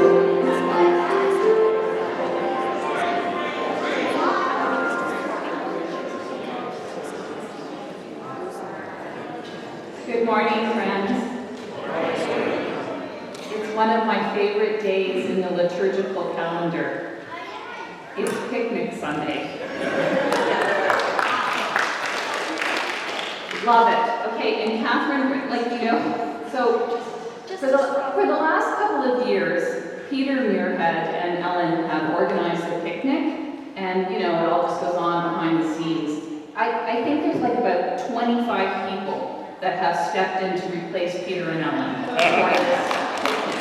Good morning, friends. It's one of my favorite days in the liturgical calendar. It's Picnic Sunday. Love it. Okay, and Catherine, so for the last couple of years, Peter Muirhead and Ellen have organized a picnic, and it all just goes on behind the scenes. I think there's like about 25 people that have stepped in to replace Peter and Ellen for this picnic,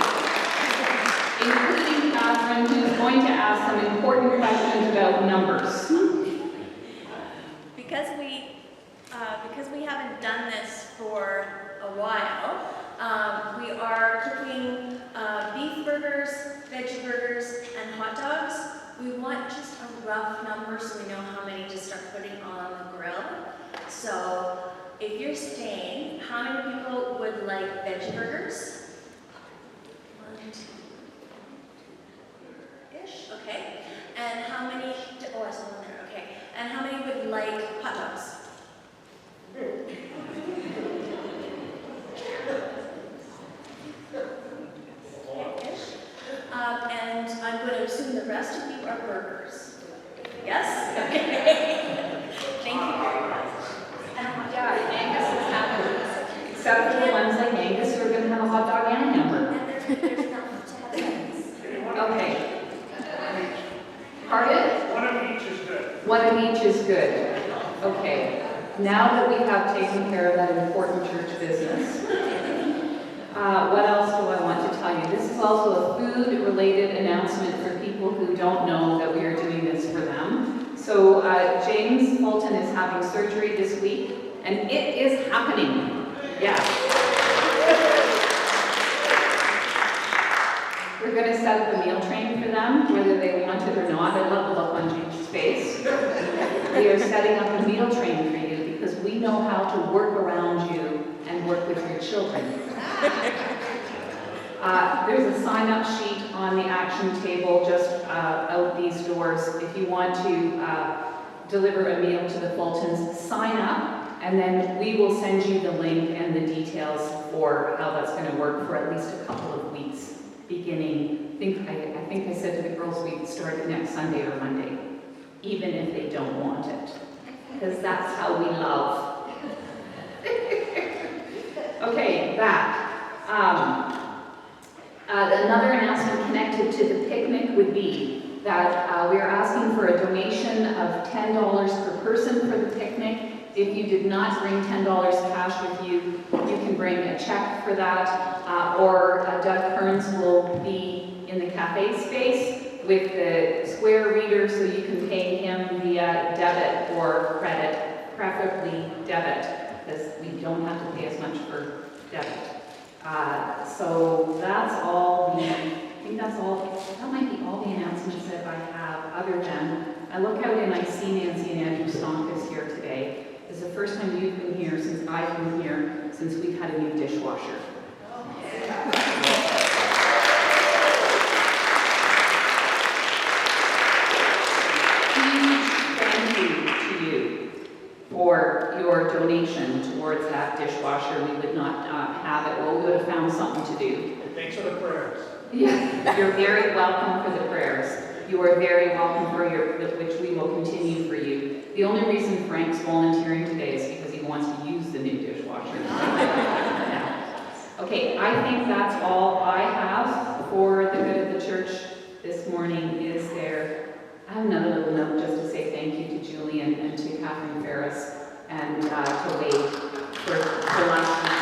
including Catherine, who's going to ask some important questions about numbers. Because we haven't done this for a while, we are cooking beef burgers, veggie burgers, and hot dogs. We want just a rough number so we know how many to start putting on the grill. So if you're staying, how many people would like veggie burgers? 1, 2, ish, okay. And how many, oh, I saw one there, okay. And how many would like hot dogs? Okay-ish. And I'm going to assume the rest of you are burgers. Yes? Okay. Thank you very much. Yeah, Angus is happy. Except for the ones like Angus who are going to have a hot dog and a hamburger. And there's enough to have eggs. Okay. Pardon? One of each is good. One of each is good. Okay. Now that we have taken care of that important church business, what else do I want to tell you? This is also a food-related announcement for people who don't know that we are doing this for them. So James Fulton is having surgery this week, and it is happening. Yeah. We're going to set up a meal train for them, whether they want it or not. I love the look on James' face. We are setting up a meal train for you because we know how to work around you and work with your children. There's a sign-up sheet on the action table just out these doors. If you want to deliver a meal to the Fultons, sign up, and then we will send you the link and the details for how that's going to work for at least a couple of weeks, beginning, I think I said to the girls we started next Sunday or Monday, even if they don't want it, because that's how we love. Okay, back. Another announcement connected to the picnic would be that we are asking for a donation of $10 per person for the picnic. If you did not bring $10 cash with you, you can bring a check for that, or Doug Kearns will be in the cafe space with the Square reader so you can pay him via debit or credit, preferably debit, because we don't have to pay as much for debit. So that's all that might be all the announcements that I have, other than, I look out and I see Nancy and Andrew Stonk is here today. It's the first time you've been here since I've been here, since we've had a new dishwasher. Huge thank you to you for your donation towards that dishwasher. We would not have it. Well, we would have found something to do. Thanks for the prayers. Yeah, you're very welcome for the prayers. You are very welcome for which we will continue for you. The only reason Frank's volunteering today is because he wants to use the new dishwasher. Okay, I think that's all I have for the good of the church this morning. I have another little note just to say thank you to Julian and to Catherine Ferris and to Wade for last week.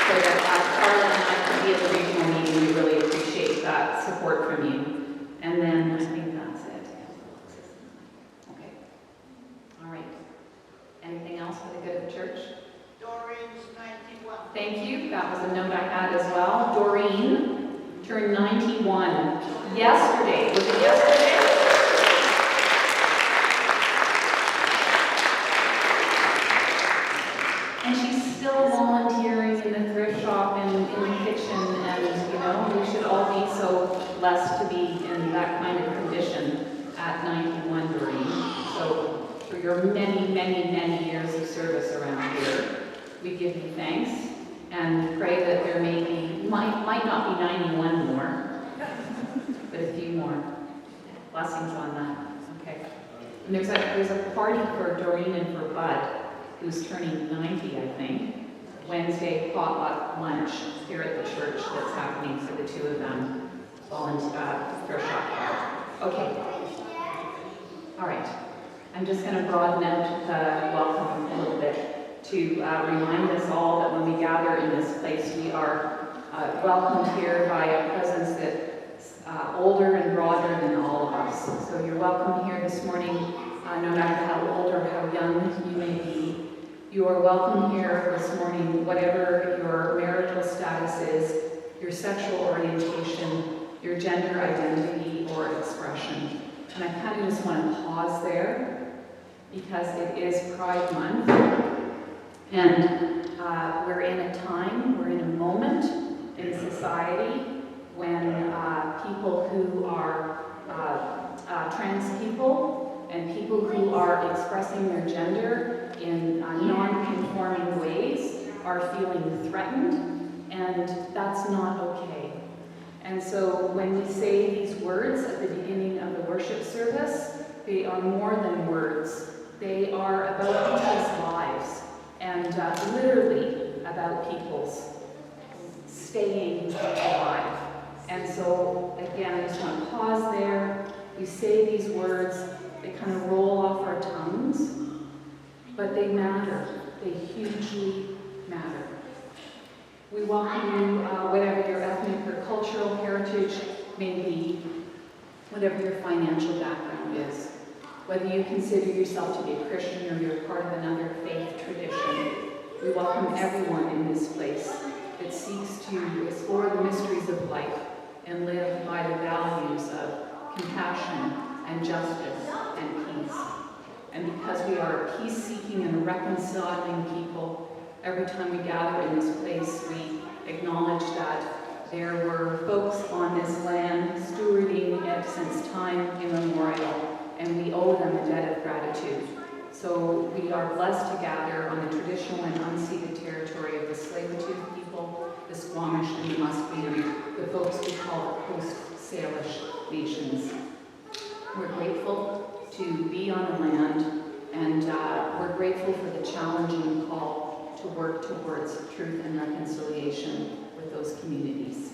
So that Charlotte and I could be at the regional meeting. We really appreciate that support from you. And then I think that's it. Okay. All right. Anything else for the good of the church? Doreen's 91. Thank you. That was a note I had as well. Doreen turned 91 yesterday. Was it yesterday? And she's still volunteering in the thrift shop and in the kitchen and, we should all be so blessed to be in that kind of condition at 91, Doreen. So for your many, many, many years of service around here, we give you thanks and pray that there might not be 91 more, but a few more. Blessings on that. Okay. And there's a party for Doreen and for Bud, who's turning 90, I think. Wednesday potluck lunch here at the church that's happening for the two of them. For a shot card. Okay. All right. I'm just going to broaden out the welcome a little bit to remind us all that when we gather in this place, we are welcomed here by a presence that's older and broader than all of us. So you're welcome here this morning, no matter how old or how young you may be. You are welcome here this morning, whatever your marital status is, your sexual orientation, your gender identity or expression. And I kind of just want to pause there because it is Pride Month. And we're in a time, we're in a moment in society when people who are trans people and people who are expressing their gender in non-conforming ways are feeling threatened, and that's not okay. And so when we say these words at the beginning of the worship service, they are more than words. They are about people's lives, and literally about people's staying alive. And so, again, I just want to pause there. We say these words, they kind of roll off our tongues, but they matter. They hugely matter. We welcome you, whatever your ethnic or cultural heritage may be, whatever your financial background is, whether you consider yourself to be a Christian or you're part of another faith tradition. We welcome everyone in this place that seeks to explore the mysteries of life and live by the values of compassion and justice and peace. And because we are a peace-seeking and reconciling people, every time we gather in this place, we acknowledge that there were folks on this land stewarding it since time immemorial, and we owe them a debt of gratitude. So we are blessed to gather on the traditional and unceded territory of the Tsleil-Waututh people, the Squamish and the Musqueam, the folks we call the Coast Salish nations. We're grateful to be on the land, and we're grateful for the challenging call to work towards truth and reconciliation with those communities.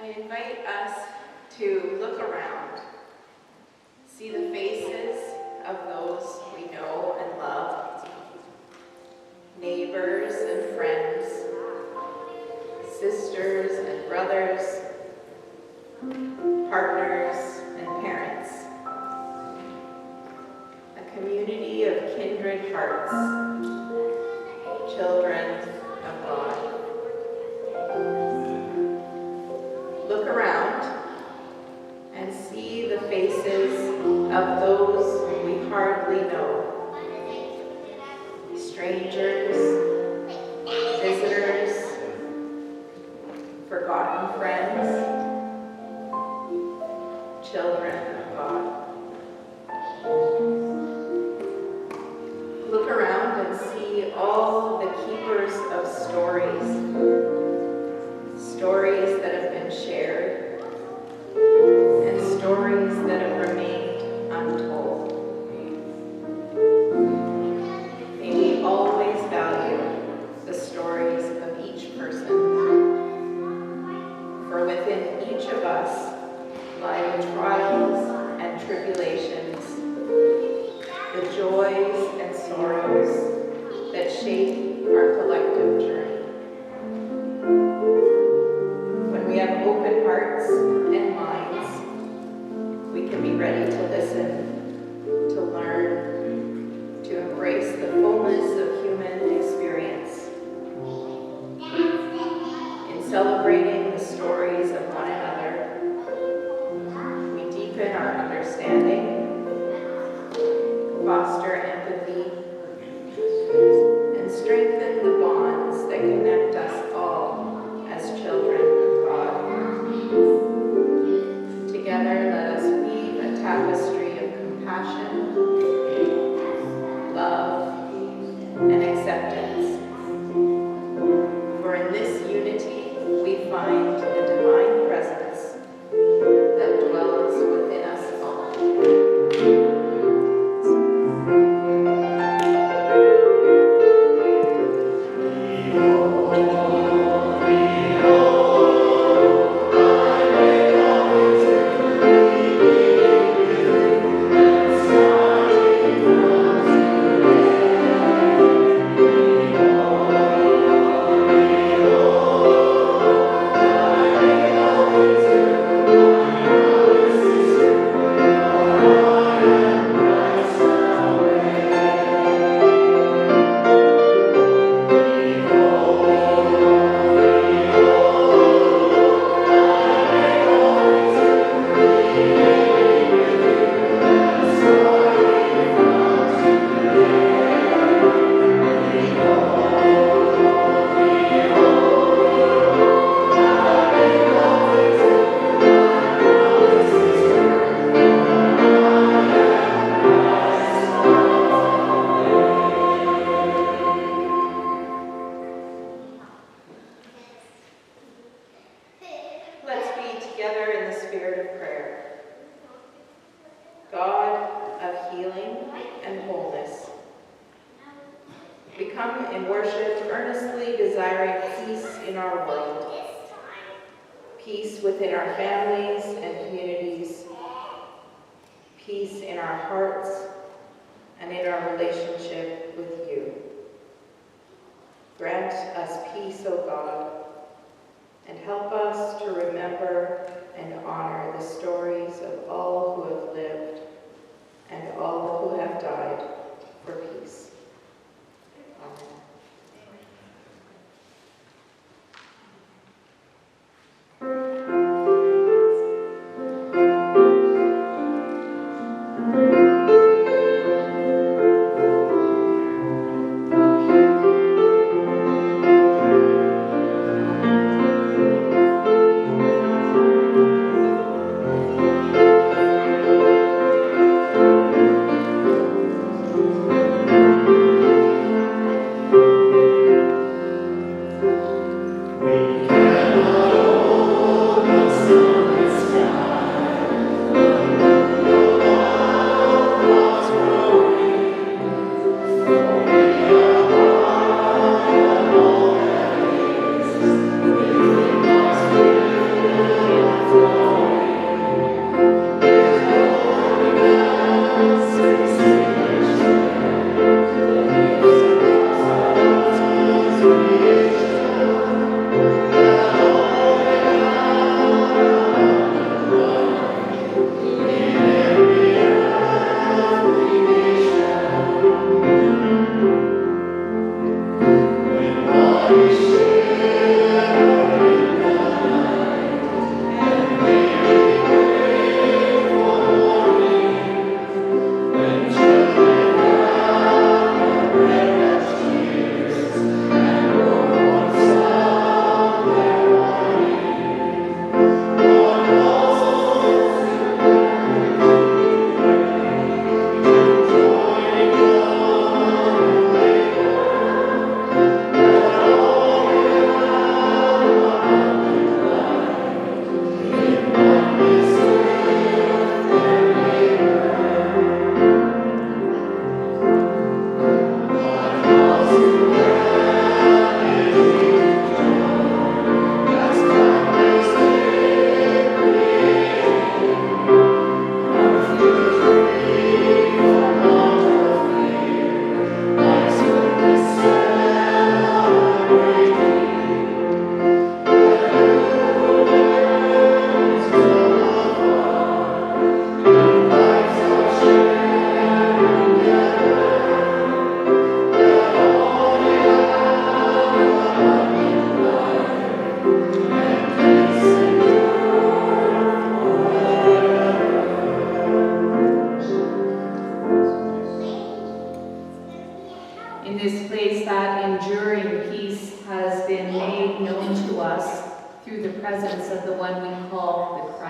I invite us to look around, see the faces of those we know and love, neighbors and friends, sisters and brothers, partners and parents, a community of kindred hearts, children of God. Look around and see the faces of those we hardly know. Strangers, visitors, forgotten friends, children of God. Look around and see all the keepers of stories, stories that have been shared, and stories that have remained untold. May we always value the stories of each person, for within each of us lie the trials and tribulations, the joys and sorrows that shape our collective journey. When we have open hearts and minds, we can be ready to listen, to learn, to embrace the fullness of human experience. In celebrating the stories of one another, deepen our understanding, foster empathy, and strengthen the bonds that connect us all as children of God. Together, let us weave a tapestry of compassion, love, and acceptance. For in this unity, we find the divine presence that dwells within us all. Let's be together in the spirit of prayer. God of healing and wholeness, we come in worship earnestly desiring peace in our world, peace within our families and communities, peace in our hearts and in our relationship with you. Grant us peace, O God, and help us to remember and honor the stories of all who have lived and all who have died for peace. Amen.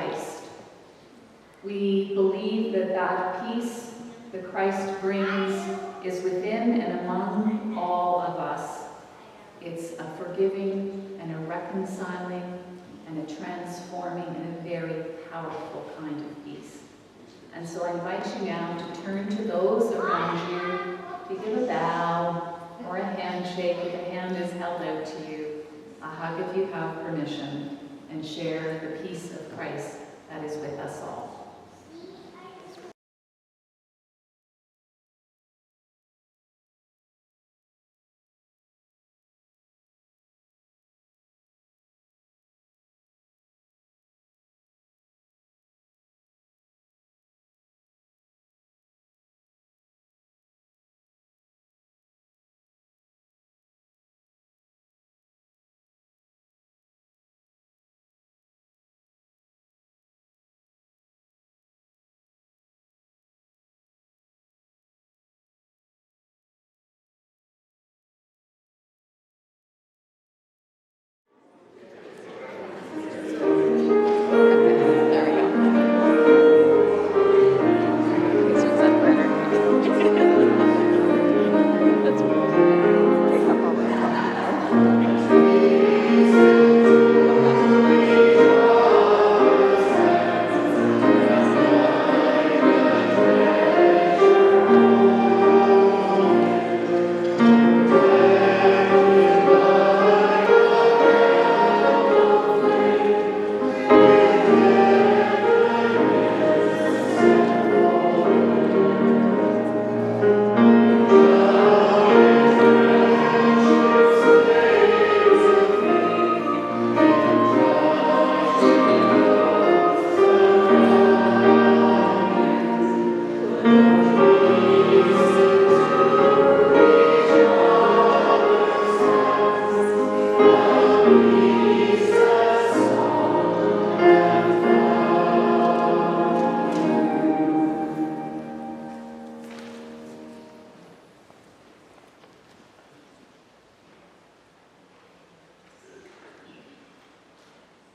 Christ. We believe that that peace that Christ brings is within and among all of us. It's a forgiving and a reconciling and a transforming and a very powerful kind of peace. And so I invite you now to turn to those around you, to give a bow or a handshake if a hand is held out to you, a hug if you have permission, and share the peace of Christ that is with us all.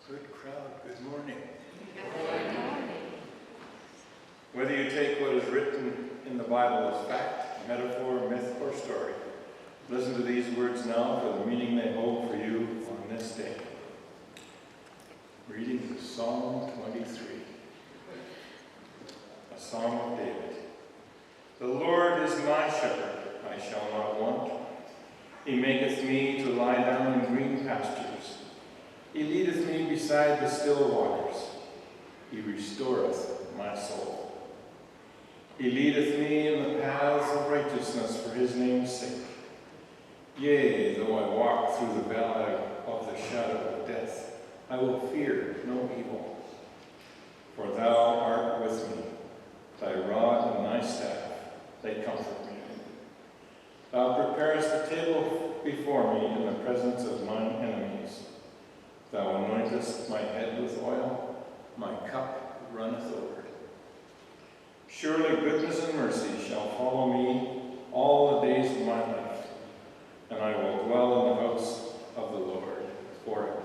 Good crowd, good morning. Whether you take what is written in the Bible as fact, metaphor, myth, or story, listen to these words now for the meaning they hold for you on this day. Reading Psalm 23, a Psalm of David. The Lord is my shepherd, I shall not want. He maketh me to lie down in green pastures. He leadeth me beside the still waters. He restoreth my soul. He leadeth me in the paths of righteousness for his name's sake. Yea, though I walk through the valley of the shadow of death, I will fear no evil. For thou art with me. Thy rod and thy staff, they comfort me. Thou preparest a table before me in the presence of mine enemies. Thou anointest my head with oil, my cup runneth over. Surely goodness and mercy shall follow me all the days of my life, and I will dwell in the house of the Lord forever.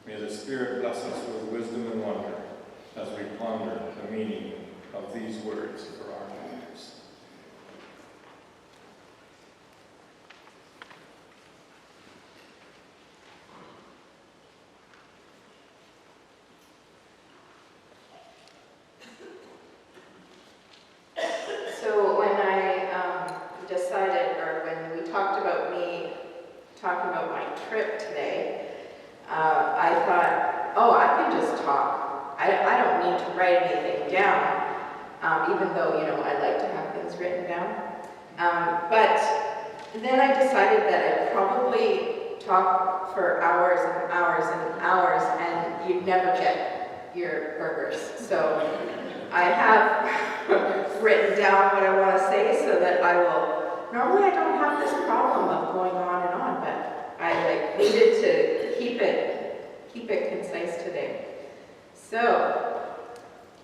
May the Spirit bless us with wisdom and wonder as we ponder the meaning of these words for our lives. So when I decided, or when we talked about me talking about my trip today, I thought, oh, I can just talk. I don't need to write anything down, even though, I like to have things written down. But then I decided that I'd probably talk for hours and hours and hours, and you'd never get your burgers. So I have written down what I want to say so that I will, normally I don't have this problem of going on and on, but I needed to keep it concise today. So,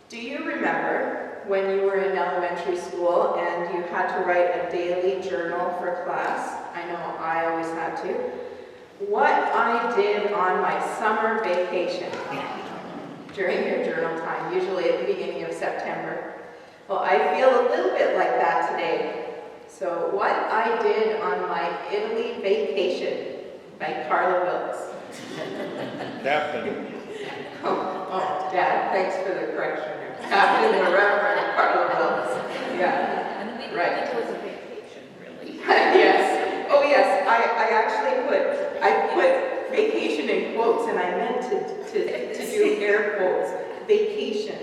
do you remember when you were in elementary school and you had to write a daily journal for class? I know I always had to. What I did on my summer vacation. during your journal time, usually at the beginning of September. Well, I feel a little bit like that today. So, what I did on my Italy vacation by Carla Wilkes. Captain. Oh, Dad, thanks for the correction. Captain the Reverend Carla Wilkes. Yeah, And we right. it was a vacation, really. Yes. Oh, yes. I actually put vacation in quotes, and I meant to do air quotes. Vacation.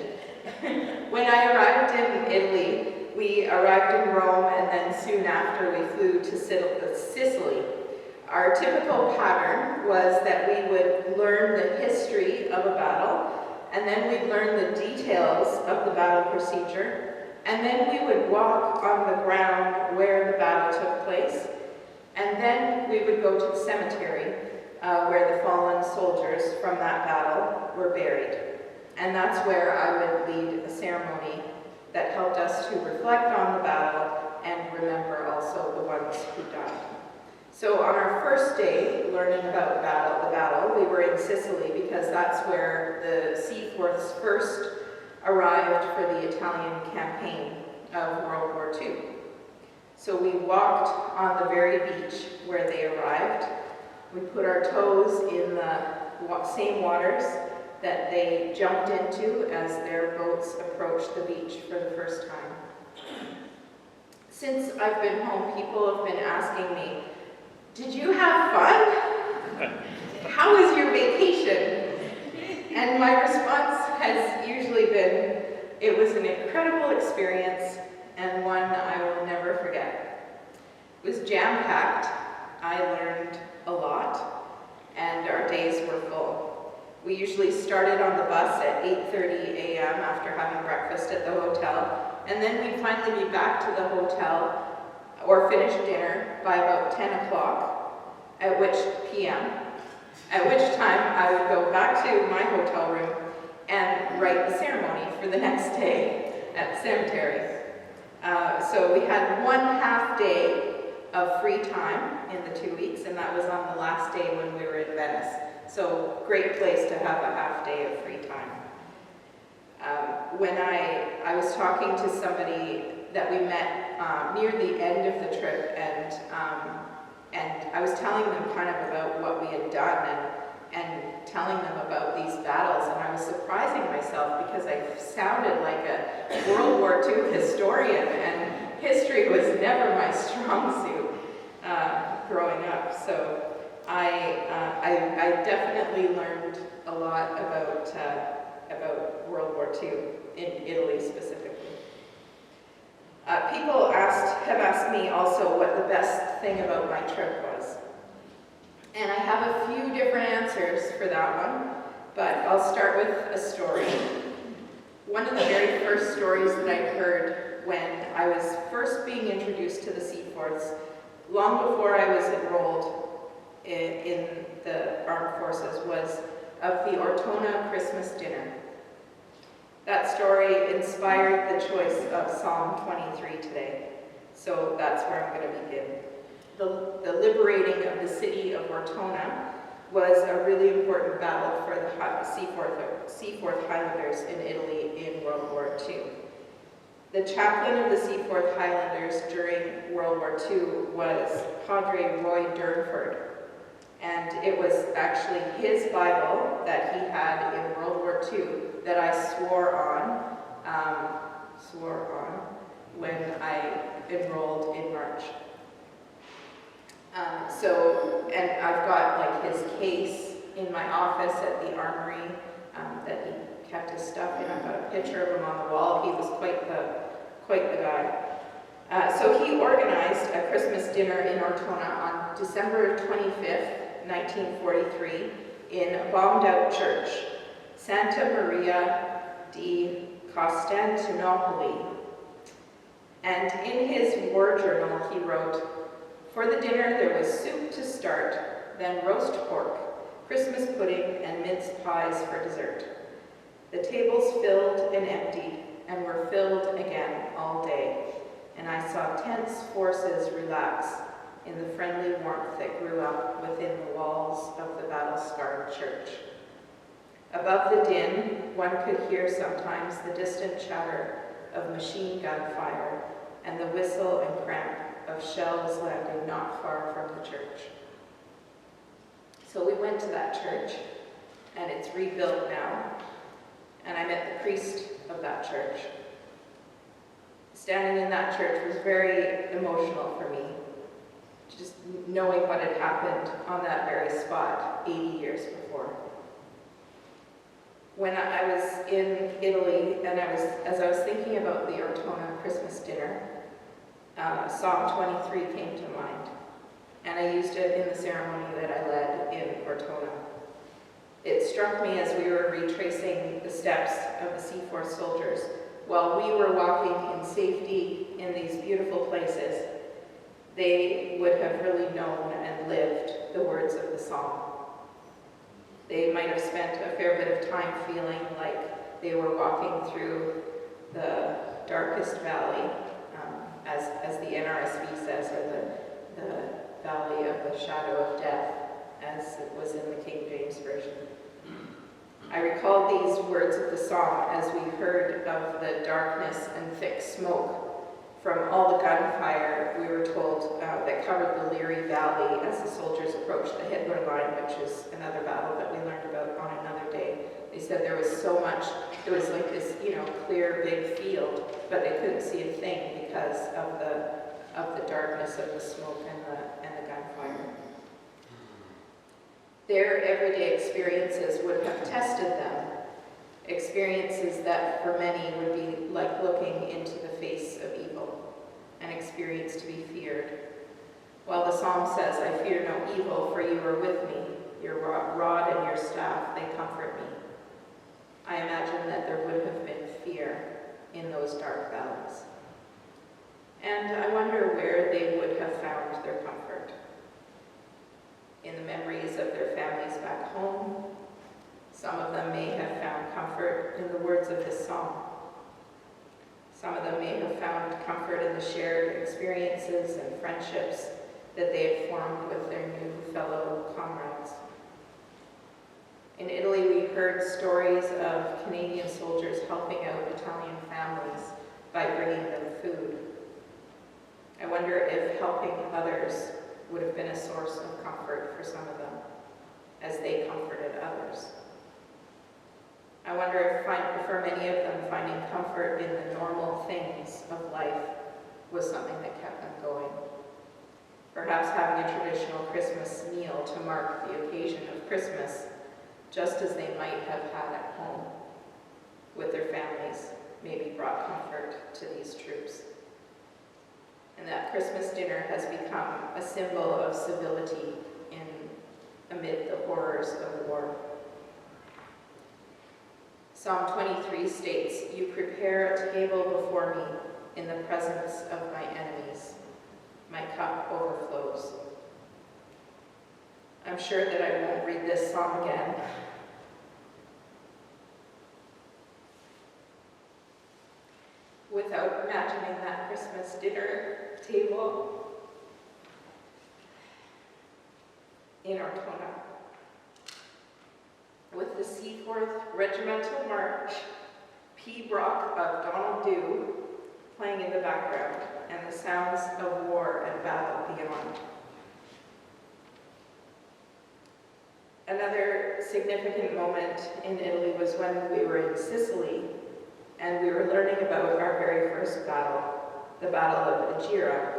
When I arrived in Italy, we arrived in Rome, and then soon after we flew to Sicily. Our typical pattern was that we would learn the history of a battle, and then we'd learn the details of the battle procedure, and then we would walk on the ground where the battle took place, and then we would go to the cemetery where the fallen soldiers from that battle were buried. And that's where I would lead a ceremony that helped us to reflect on the battle and remember also the ones who died. So on our first day learning about the battle, we were in Sicily because that's where the Seaforths first arrived for the Italian campaign of World War II. So we walked on the very beach where they arrived. We put our toes in the same waters that they jumped into as their boats approached the beach for the first time. Since I've been home, people have been asking me, "Did you have fun? How was your vacation?" And my response has usually been, it was an incredible experience and one I will never forget. It was jam-packed. I learned a lot, and our days were full. We usually started on the bus at 8:30 a.m. after having breakfast at the hotel, and then we'd finally be back to the hotel or finish dinner by about 10 o'clock, at which time I would go back to my hotel room and write the ceremony for the next day at the cemetery. So we had 1/2 day of free time in the 2 weeks, and that was on the last day when we were in Venice. So great place to have a half day of free time. When I was talking to somebody that we met near the end of the trip, and I was telling them kind of about what we had done and telling them about these battles, and I was surprising myself because I sounded like a World War II historian, and history was never my strong suit growing up. So I definitely learned a lot about World War II in Italy specifically. People have asked me also what the best thing about my trip was. And I have a few different answers for that one, but I'll start with a story. One of the very first stories that I heard when I was first being introduced to the Seaforths, long before I was enrolled in the armed forces, was of the Ortona Christmas dinner. That story inspired the choice of Psalm 23 today, so that's where I'm going to begin. The liberating of the city of Ortona was a really important battle for the Seaforth Highlanders in Italy in World War II. The chaplain of the Seaforth Highlanders during World War II was Padre Roy Durnford, and it was actually his Bible that he had in World War II that I swore on when I enrolled in March. And I've got like his case in my office at the armory that he kept his stuff in. I've got a picture of him on the wall. He was quite the guy. So he organized a Christmas dinner in Ortona on December 25th, 1943, in a bombed-out church, Santa Maria di Costantinopoli. And in his war journal, he wrote, "For the dinner there was soup to start, then roast pork, Christmas pudding, and mince pies for dessert. The tables filled and emptied, and were filled again all day, and I saw tense forces relax in the friendly warmth that grew up within the walls of the battle-scarred church." Above the din, one could hear sometimes the distant chatter of machine gun fire and the whistle and cramp of shells landing not far from the church. So we went to that church, and it's rebuilt now, and I met the priest of that church. Standing in that church was very emotional for me, just knowing what had happened on that very spot 80 years before. When I was in Italy, and as I was thinking about the Ortona Christmas dinner, Psalm 23 came to mind, and I used it in the ceremony that I led in Ortona. It struck me as we were retracing the steps of the Seaforth soldiers while we were walking in safety in these beautiful places. They would have really known and lived the words of the psalm. They might have spent a fair bit of time feeling like they were walking through the darkest valley, as the NRSV says, or the valley of the shadow of death, as it was in the King James Version. I recall these words of the psalm as we heard of the darkness and thick smoke from all the gunfire, we were told, that covered the Leary Valley as the soldiers approached the Hitler line, which is another battle that we learned about on another day. They said there was so much, it was like this, clear big field, but they couldn't see a thing because of the darkness of the smoke and the gunfire. Their everyday experiences would have tested them, experiences that for many would be like looking into the face of evil, an experience to be feared. While the psalm says, "I fear no evil, for you are with me. Your rod and your staff, they comfort me." I imagine that there would have been fear in those dark valleys. And I wonder where they would have found their comfort. In the memories of their families back home. Some of them may have found comfort in the words of this song. Some of them may have found comfort in the shared experiences and friendships that they had formed with their new fellow comrades. In Italy, we heard stories of Canadian soldiers helping out Italian families by bringing them food. I wonder if helping others would have been a source of comfort for some of them, as they comforted others. I wonder if for many of them, finding comfort in the normal things of life was something that kept them going. Perhaps having a traditional Christmas meal to mark the occasion of Christmas, just as they might have had at home with their families, maybe brought comfort to these troops. And that Christmas dinner has become a symbol of civility amid the horrors of war. Psalm 23 states, "You prepare a table before me in the presence of my enemies. My cup overflows." I'm sure that I won't read this psalm again. Without imagining that Christmas dinner table in Ortona, with the Seaforth Regimental March, P. Brock of Donald Dew playing in the background, and the sounds of war and battle beyond. Another significant moment in Italy was when we were in Sicily, and we were learning about our very first battle, the Battle of Agira.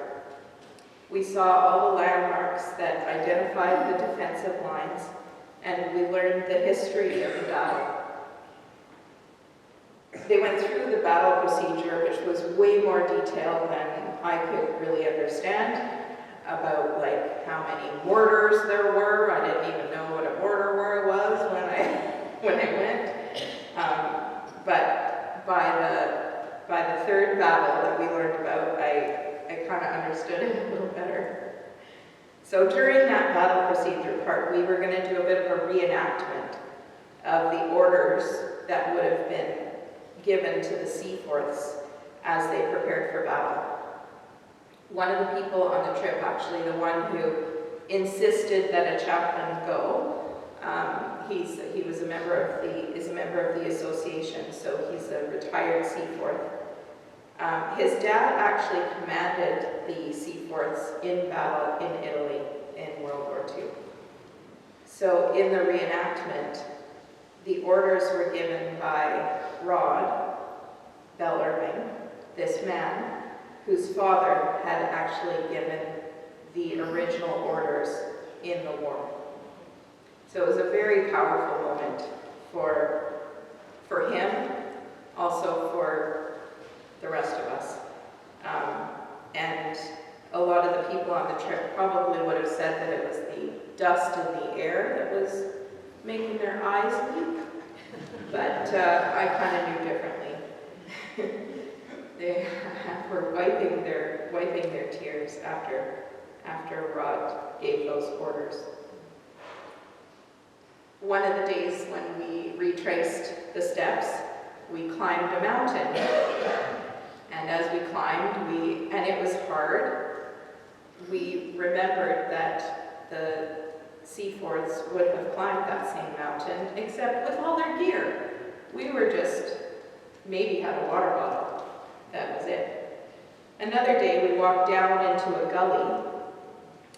We saw all the landmarks that identified the defensive lines, and we learned the history of the battle. They went through the battle procedure, which was way more detailed than I could really understand, about like how many mortars there were. I didn't even know what a mortar war was when I went. But by the third battle that we learned about, I kind of understood it a little better. So during that battle procedure part, we were going to do a bit of a reenactment of the orders that would have been given to the Seaforths as they prepared for battle. One of the people on the trip, actually the one who insisted that a chaplain go, He was a member of the association, so he's a retired Seaforth. His dad actually commanded the Seaforths in battle in Italy in World War II. So in the reenactment, the orders were given by Rod Bell Irving, this man whose father had actually given the original orders in the war. So it was a very powerful moment for him, also for the rest of us. And a lot of the people on the trip probably would have said that it was the dust in the air that was making their eyes leak, but I kind of knew differently. They were wiping their tears after Rod gave those orders. One of the days when we retraced the steps, we climbed a mountain. And as we climbed, and it was hard, we remembered that the Seaforths would have climbed that same mountain, except with all their gear. We were just, maybe had a water bottle. That was it. Another day, we walked down into a gully,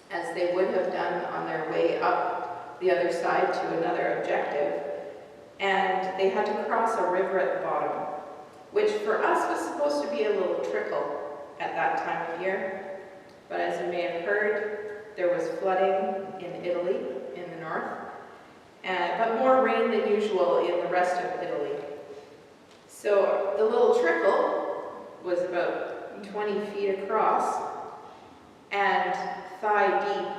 as they would have done on their way up the other side to another objective, and they had to cross a river at the bottom, which for us was supposed to be a little trickle at that time of year. But as you may have heard, there was flooding in Italy, in the north, but more rain than usual in the rest of Italy. So the little trickle was about 20 feet across and thigh deep.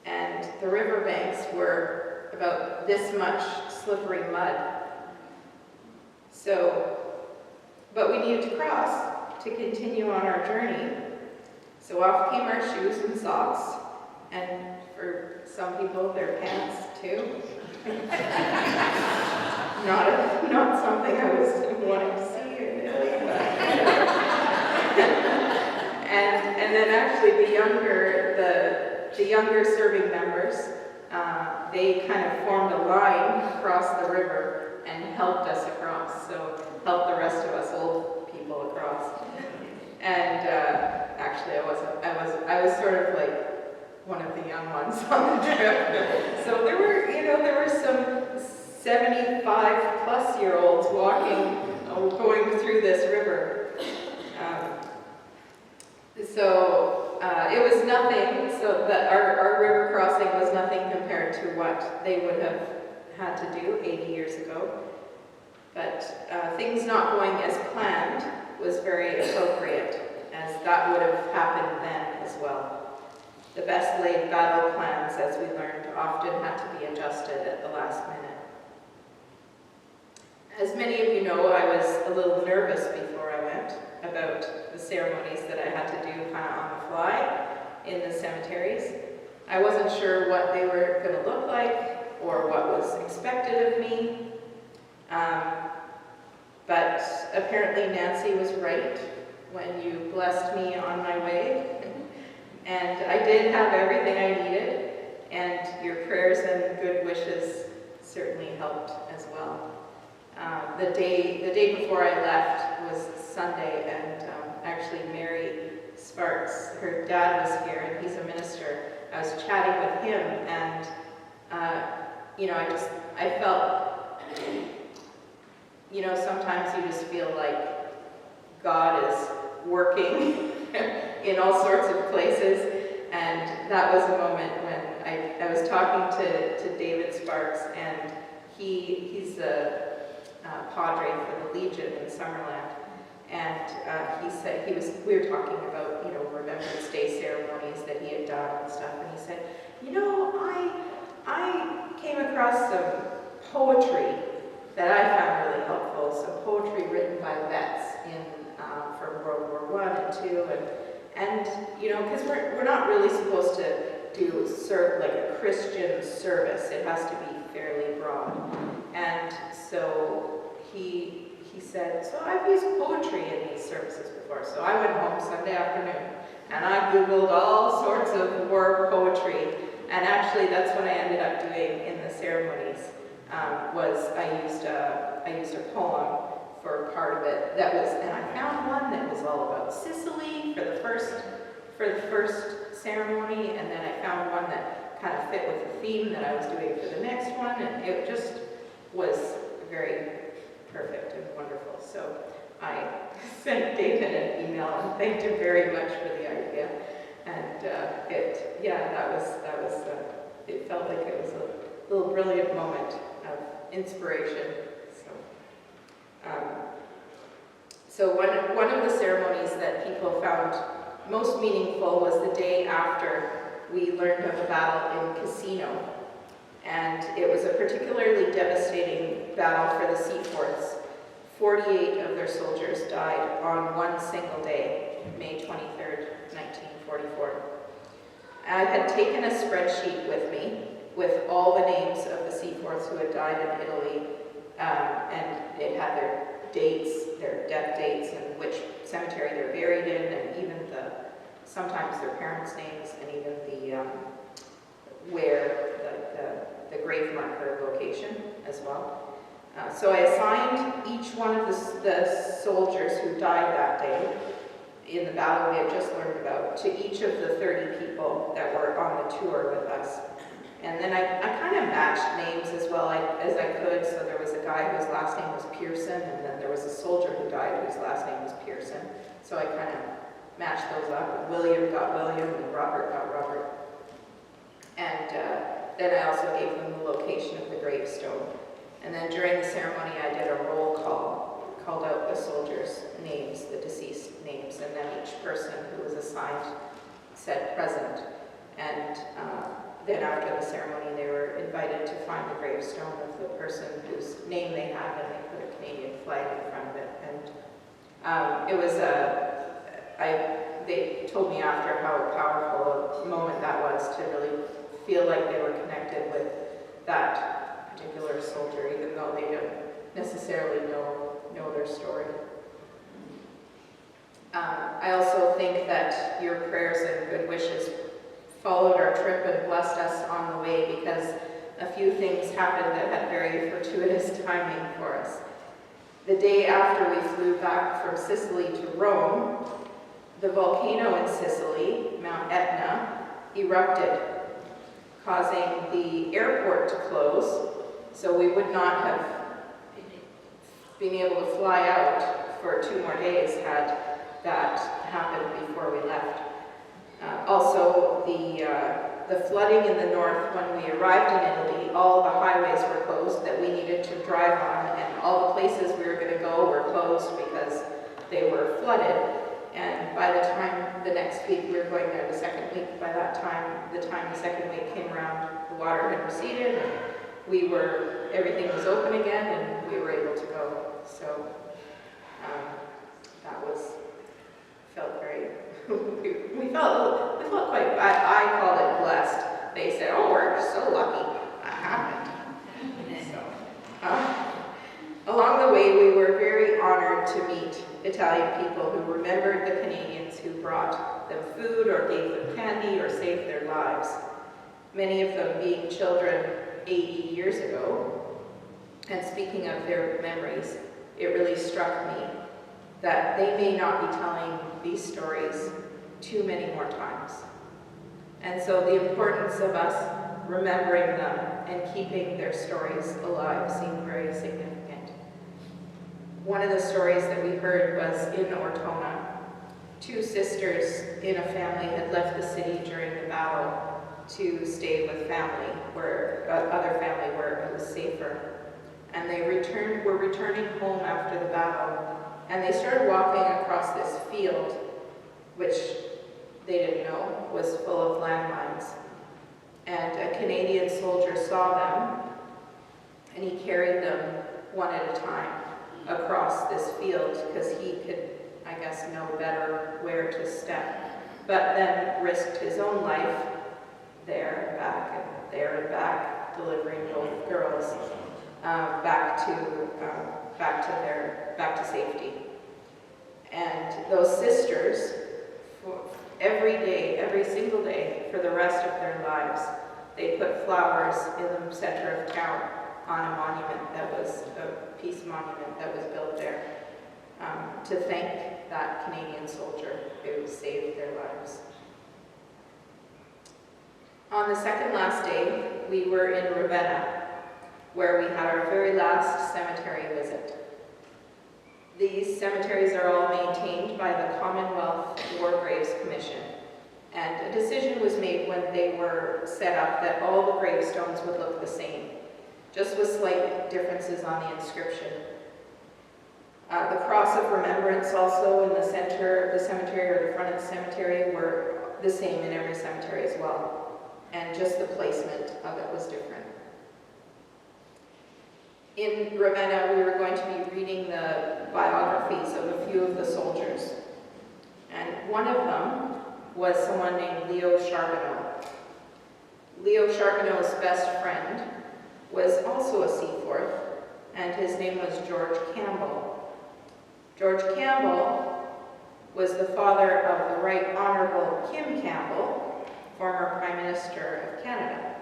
And the riverbanks were about this much slippery mud. So, but we needed to cross to continue on our journey. So off came our shoes and socks, and for some people, their pants too. Not something I was wanting to see in Italy, but and then actually the younger serving members, they kind of formed a line across the river and helped us across. So helped the rest of us old people across. And actually, I was sort of like one of the young ones on the trip. So there were some 75-plus-year-olds going through this river. So it was nothing. So our river crossing was nothing compared to what they would have had to do 80 years ago. But things not going as planned was very appropriate, as that would have happened then as well. The best laid battle plans, as we learned, often had to be adjusted at the last minute. As many of you know, I was a little nervous before I went about the ceremonies that I had to do kind of on the fly in the cemeteries. I wasn't sure what they were going to look like or what was expected of me. But apparently Nancy was right when you blessed me on my way. And I did have everything I needed, and your prayers and good wishes certainly helped as well. The day before I left was Sunday, and actually Mary Sparks, her dad was here, and he's a minister. I was chatting with him, and I felt, sometimes you just feel like God is working in all sorts of places, and that was a moment when I was talking to David Sparks, and he's a padre for the Legion in Summerland, and he said we were talking about Remembrance Day ceremonies that he had done and stuff, and he said, I came across some poetry that I found really helpful, some poetry written by vets from World War I and II, and because we're not really supposed to do like a Christian service. It has to be fairly broad. And so he said, so I've used poetry in these services before. So I went home Sunday afternoon and I Googled all sorts of war poetry, And actually, that's what I ended up doing in the ceremonies, was I used a poem for part of it that was, and I found one that was all about Sicily for the first ceremony, and then I found one that kind of fit with the theme that I was doing for the next one, and it just was very perfect and wonderful. So I sent David an email and thanked him very much for the idea. And it felt like it was a little brilliant moment of inspiration. So one of the ceremonies that people found most meaningful was the day after we learned of a battle in Casino. And it was a particularly devastating battle for the Seaforths. 48 of their soldiers died on one single day, May 23rd, 1944. I had taken a spreadsheet with me with all the names of the Seaforths who had died in Italy, and it had their dates, their death dates, and which cemetery they're buried in, and even sometimes their parents' names, and even the grave marker location as well. So I assigned each one of the soldiers who died that day in the battle we had just learned about to each of the 30 people that were on the tour with us. And then I kind of matched names as well as I could. So there was a guy whose last name was Pearson, and then there was a soldier who died whose last name was Pearson. So I kind of matched those up. And William got William, and Robert got Robert. And then I also gave them the location of the gravestone. And then during the ceremony, I did a roll call, called out the soldiers' names, the deceased names, and then each person who was assigned said present. And then after the ceremony, they were invited to find the gravestone of the person whose name they had, and they put a Canadian flag in front of it. And it was they told me after how powerful a moment that was to really feel like they were connected with that particular soldier, even though they didn't necessarily know their story. I also think that your prayers and good wishes followed our trip and blessed us on the way, because a few things happened that had very fortuitous timing for us. The day after we flew back from Sicily to Rome, the volcano in Sicily, Mount Etna, erupted, causing the airport to close, so we would not have been able to fly out for 2 more days had that happened before we left. Also, the flooding in the north, when we arrived in Italy, all the highways were closed that we needed to drive on, and all the places we were going to go were closed because they were flooded. And by the time the next week, we were going there the second week, by that time, the second week came around, the water had receded, and everything was open again, and we were able to go. So that felt very, we felt quite, I called it blessed. They said, oh, we're so lucky that happened. So, along the way, we were very honored to meet Italian people who remembered the Canadians who brought them food or gave them candy or saved their lives, many of them being children 80 years ago. And speaking of their memories, it really struck me that they may not be telling these stories too many more times. And so the importance of us remembering them and keeping their stories alive seemed very significant. One of the stories that we heard was in Ortona. 2 sisters in a family had left the city during the battle to stay with family, other family where it was safer. And they were returning home after the battle, and they started walking across this field, which they didn't know was full of landmines. And a Canadian soldier saw them, and he carried them one at a time across this field because he could, I guess, know better where to step, but then risked his own life there and back and there and back, delivering both girls back to safety. And those sisters, every day, every single day, for the rest of their lives, they put flowers in the center of town on a monument that was a peace monument that was built there to thank that Canadian soldier who saved their lives. On the second last day, we were in Ravenna, where we had our very last cemetery visit. These cemeteries are all maintained by the Commonwealth War Graves Commission, and a decision was made when they were set up that all the gravestones would look the same, just with slight differences on the inscription. The cross of remembrance also in the center of the cemetery or the front of the cemetery were the same in every cemetery as well, and just the placement of it was different. In Ravenna, we were going to be reading the biographies of a few of the soldiers, and one of them was someone named Leo Charbonneau. Leo Charbonneau's best friend was also a Seaforth, and his name was George Campbell. George Campbell was the father of the Right Honourable Kim Campbell, former Prime Minister of Canada.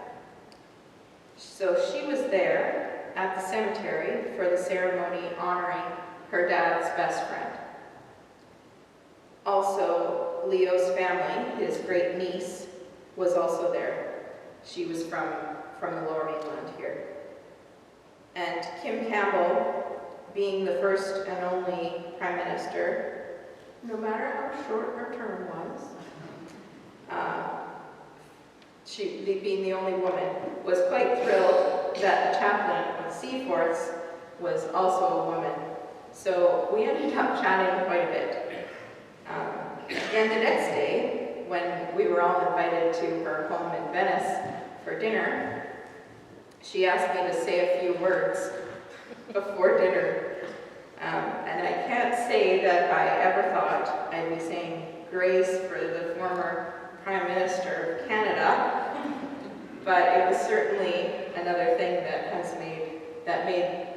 So she was there at the cemetery for the ceremony honoring her dad's best friend. Also, Leo's family, his great niece, was also there. She was from the Lower Mainland here. And Kim Campbell, being the first and only Prime Minister, no matter how short her term was, she, being the only woman, was quite thrilled that the chaplain of Seaforths was also a woman. So we ended up chatting quite a bit. And the next day, when we were all invited to her home in Venice for dinner, she asked me to say a few words before dinner. And I can't say that I ever thought I'd be saying grace for the former Prime Minister of Canada, but it was certainly another thing that made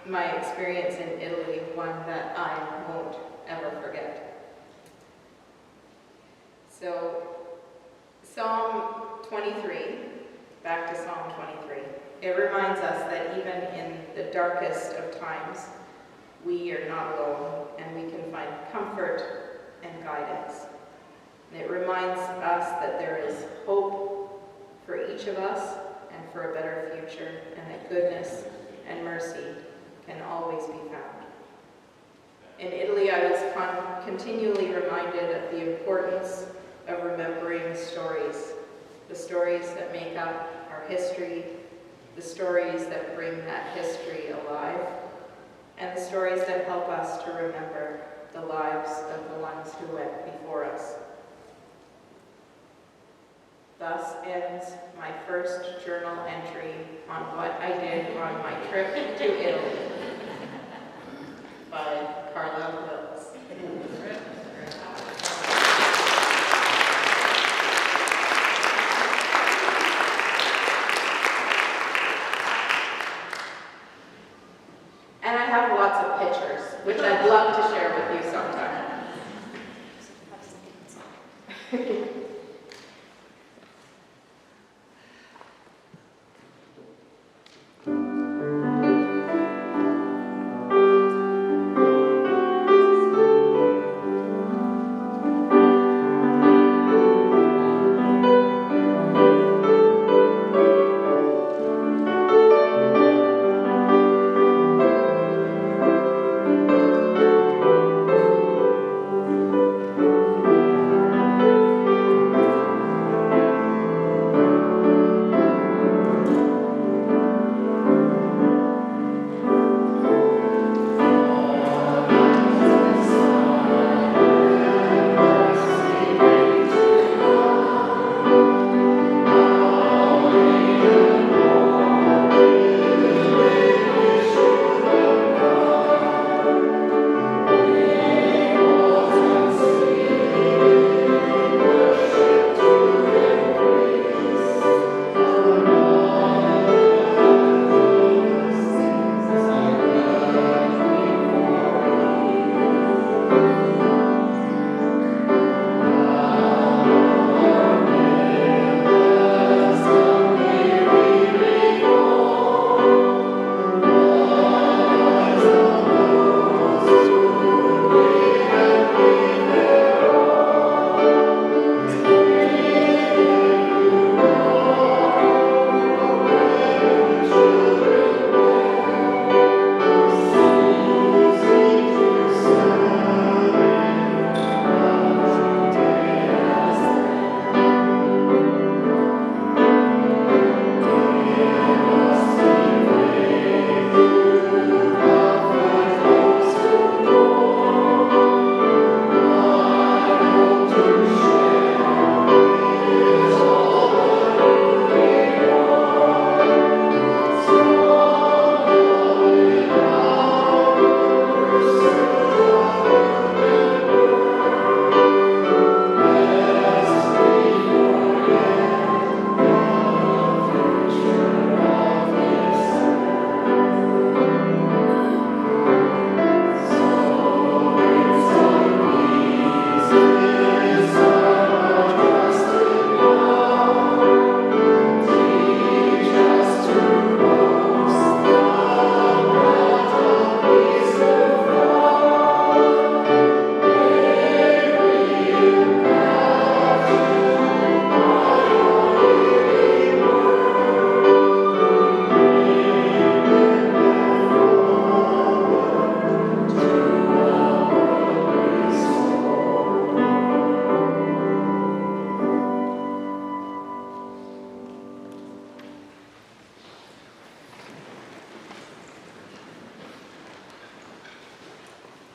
my experience in Italy one that I won't ever forget. So, Psalm 23, back to Psalm 23. It reminds us that even in the darkest of times, we are not alone, and we can find comfort and guidance. And it reminds us that there is hope for each of us and for a better future, and that goodness and mercy can always be found. In Italy, I was continually reminded of the importance of remembering stories, the stories that make up our history, the stories that bring that history alive, and the stories that help us to remember the lives of the ones who went before us. Thus ends my first journal entry on what I did on my trip to Italy by Carla Wilkes. And I have lots of pictures, which I'd love to share with you sometime.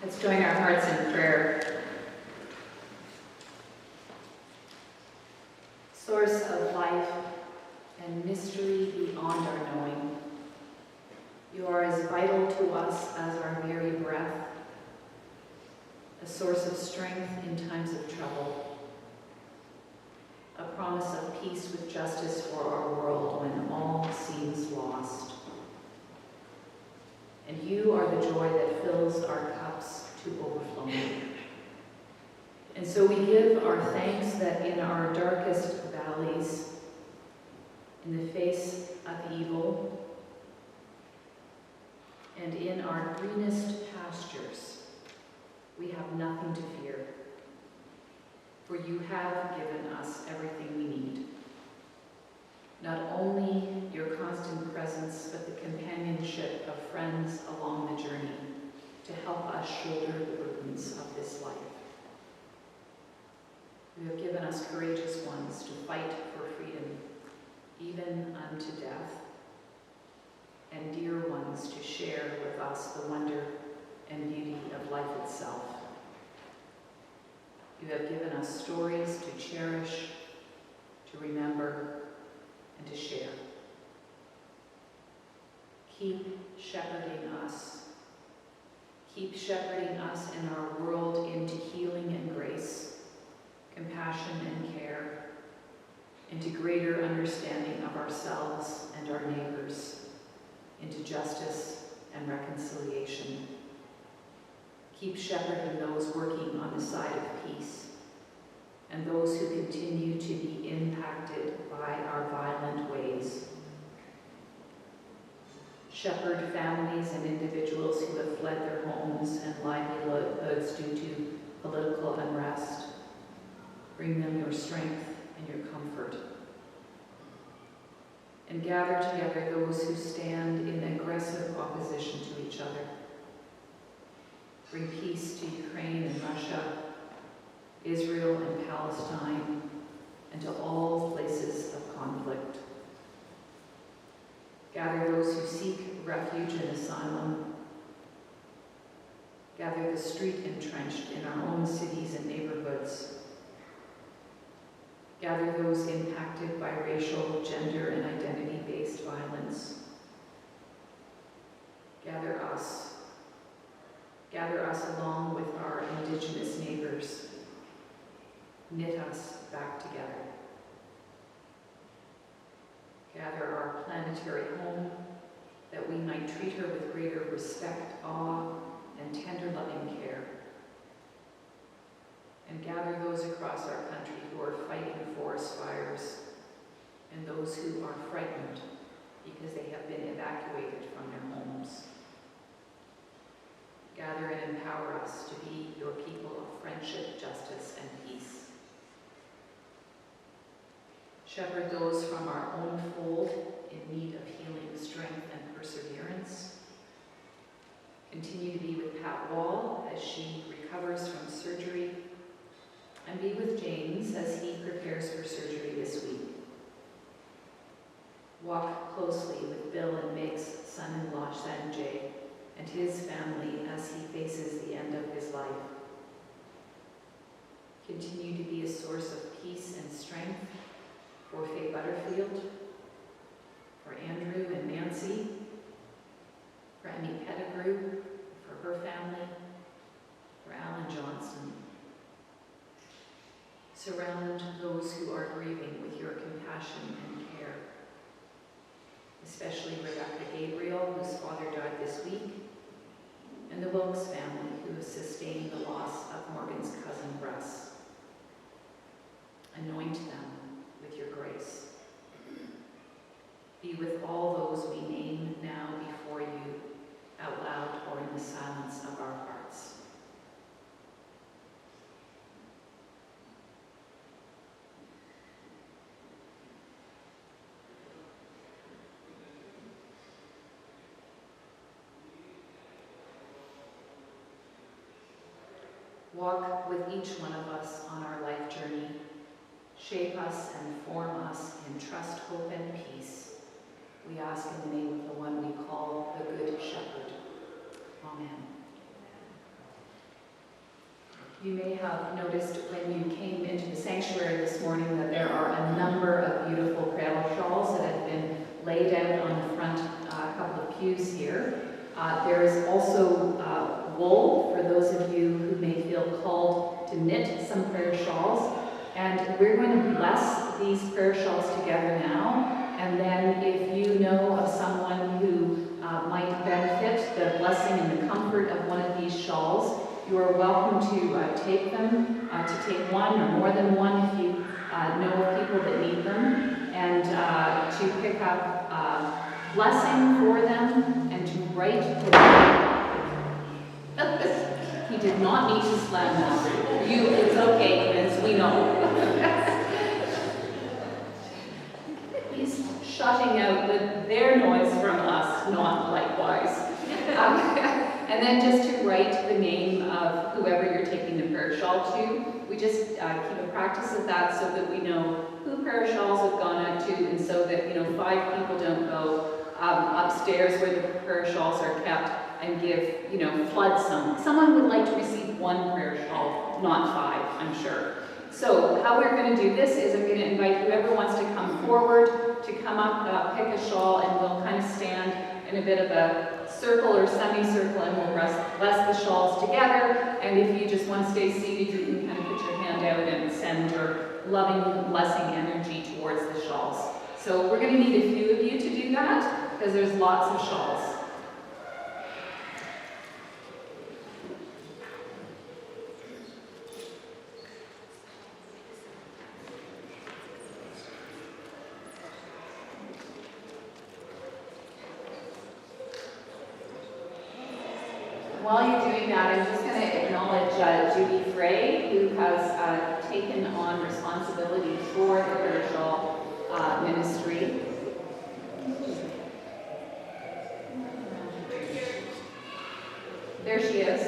Let's join our hearts in prayer. Source of life and mystery beyond our knowing, you are as vital to us as our very breath, a source of strength in times of trouble, a promise of peace with justice for our world when all seems lost. And you are the joy that fills our cups to overflowing. And so we give our thanks that in our darkest valleys, in the face of evil, and in our greenest pastures, we have nothing to fear. For you have given us everything we need. Not only your constant presence, but the companionship of friends along the journey to help us shoulder the burdens of this life. You have given us courageous ones to fight for freedom, even unto death, and dear ones to share with us the wonder and beauty of life itself. You have given us stories to cherish, to remember, and to share. Keep shepherding us. Keep shepherding us in our world into healing and grace, compassion and care, into greater understanding of ourselves and our neighbors, into justice and reconciliation. Keep shepherding those working on the side of peace, and those who continue to be impacted by our violent ways. Shepherd families and individuals who have fled their homes and livelihoods due to political unrest. Bring them your strength and your comfort. And gather together those who stand in aggressive opposition to each other. Bring peace to Ukraine and Russia, Israel and Palestine, and to all places of conflict. Gather those who seek refuge and asylum. Gather the street entrenched in our own cities and neighborhoods. Gather those impacted by racial, gender, and identity-based violence. Gather us. Gather us along with our Indigenous neighbors. Knit us back together. Gather our planetary home, that we might treat her with greater respect, awe, and tender loving care. And gather those across our country who are fighting forest fires, and those who are frightened because they have been evacuated from their homes. Gather and empower us to be your people of friendship, justice, and peace. Shepherd those from our own fold in need of healing, strength, and perseverance. Continue to be with Pat Wall as she recovers from surgery, and be with James as he prepares for surgery this week. Walk closely with Bill and Meg's son-in-law, Sanjay, and his family as he faces the end of his life. Continue to be a source of peace and strength for Faye Butterfield, for Andrew and Nancy, for Emmy Pettigrew, for her family, for Alan Johnson. Surround those who are grieving with your compassion and care, especially Rebecca Gabriel, whose father died this week, and the Wilkes family, who has sustained the loss of Morgan's cousin, Russ. Anoint them with your grace. Be with all those we name now before you, out loud or in the silence of our hearts. Walk with each one of us on our life journey. Shape us and form us in trust, hope, and peace. We ask in the name of the one we call the Good Shepherd. Amen. You may have noticed when you came into the sanctuary this morning that there are a number of beautiful prayer shawls that have been laid out on the front couple of pews here. There is also wool for those of you who may feel called to knit some prayer shawls. And we're going to bless these prayer shawls together now. And then if you know of someone who might benefit the blessing and the comfort of one of these shawls, you are welcome to take them, to take one or more than one if you know of people that need them, and to pick up blessing for them and to write for them. He did not need to slam that. It's okay, Vince, we know. He's shutting out their noise from us, not likewise. And then just to write the name of whoever you're taking the prayer shawl to. We just keep a practice of that so that we know who prayer shawls have gone out to, and so that 5 people don't go upstairs where the prayer shawls are kept and give, flood some. Someone would like to receive one prayer shawl, not 5, I'm sure. So how we're going to do this is I'm going to invite whoever wants to come forward to come up, pick a shawl, and we'll kind of stand in a bit of a circle or semicircle, and we'll bless the shawls together. And if you just want to stay seated, you can kind of put your hand out and send your loving, blessing energy towards the shawls. So we're going to need a few of you to do that, because there's lots of shawls. While you're doing that, I'm just going to acknowledge Judy Frey, who has taken on responsibility for the prayer shawl ministry. There she is.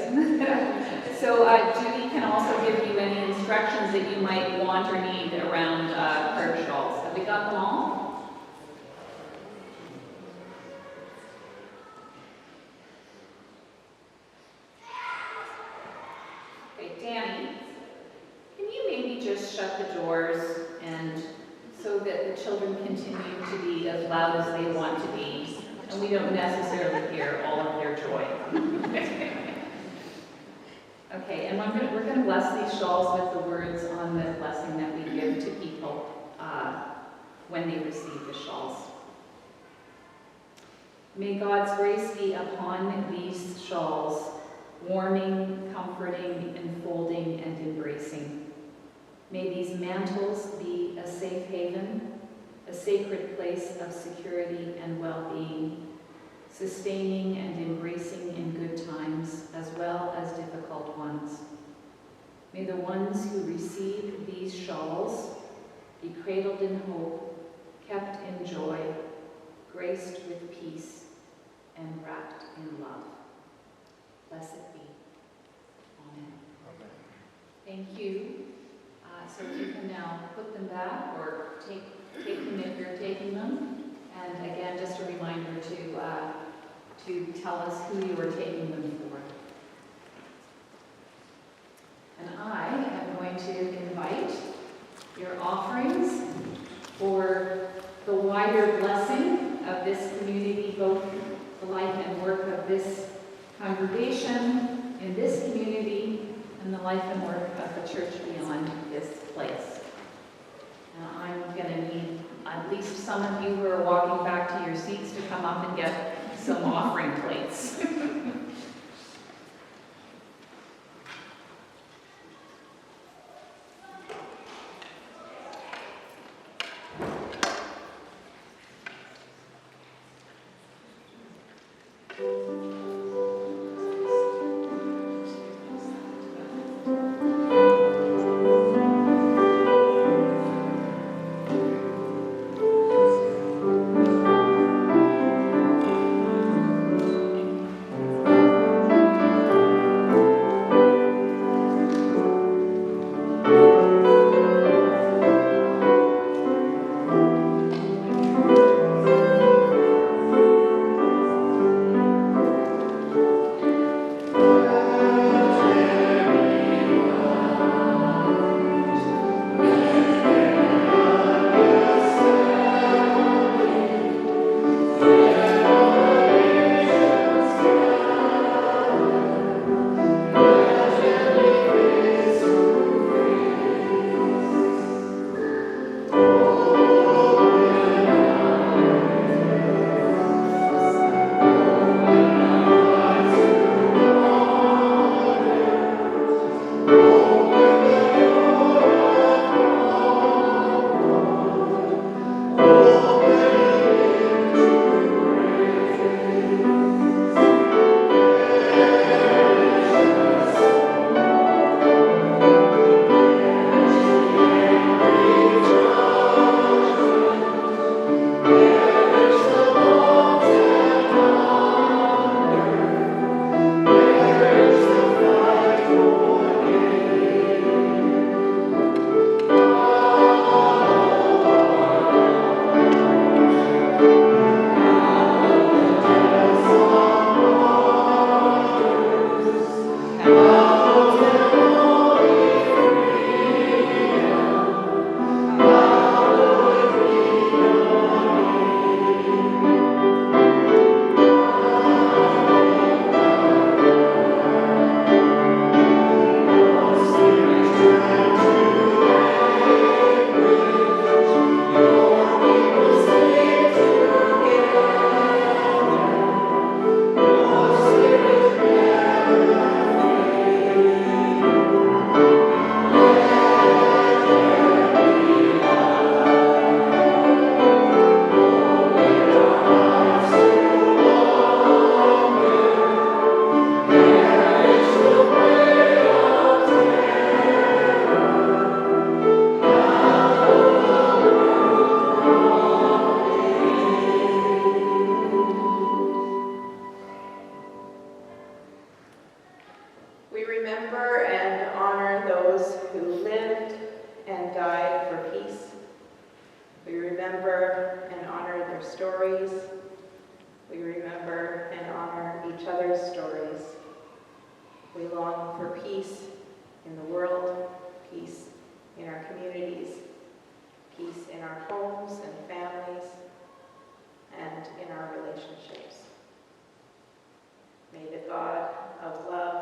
So Judy can also give you any instructions that you might want or need around prayer shawls. Have we got them all? Danny, can you maybe just shut the doors and so that the children continue to be as loud as they want to be and we don't necessarily hear all of their joy? Okay, and we're going to bless these shawls with the words on the blessing that we give to people when they receive the shawls. May God's grace be upon these shawls, warming, comforting, enfolding, and embracing. May these mantles be a safe haven, a sacred place of security and well-being, sustaining and embracing in good times as well as difficult ones. May the ones who receive these shawls be cradled in hope, kept in joy, graced with peace, and wrapped in love. Blessed be. Amen. Amen. Thank you. So you can now put them back or take them if you're taking them. And again, just a reminder to tell us who you are taking them for. And I am going to invite your offerings for the wider blessing of this community, both the life and work of this congregation in this community and the life and work of the church beyond this place. Now I'm going to need at least some of you who are walking back to your seats to come up and get some offering plates. We remember and honor those who lived and died for peace. We remember and honor their stories. We remember and honor each other's stories. We long for peace in the world, peace in our communities, peace in our homes and families, and in our relationships. May the God of love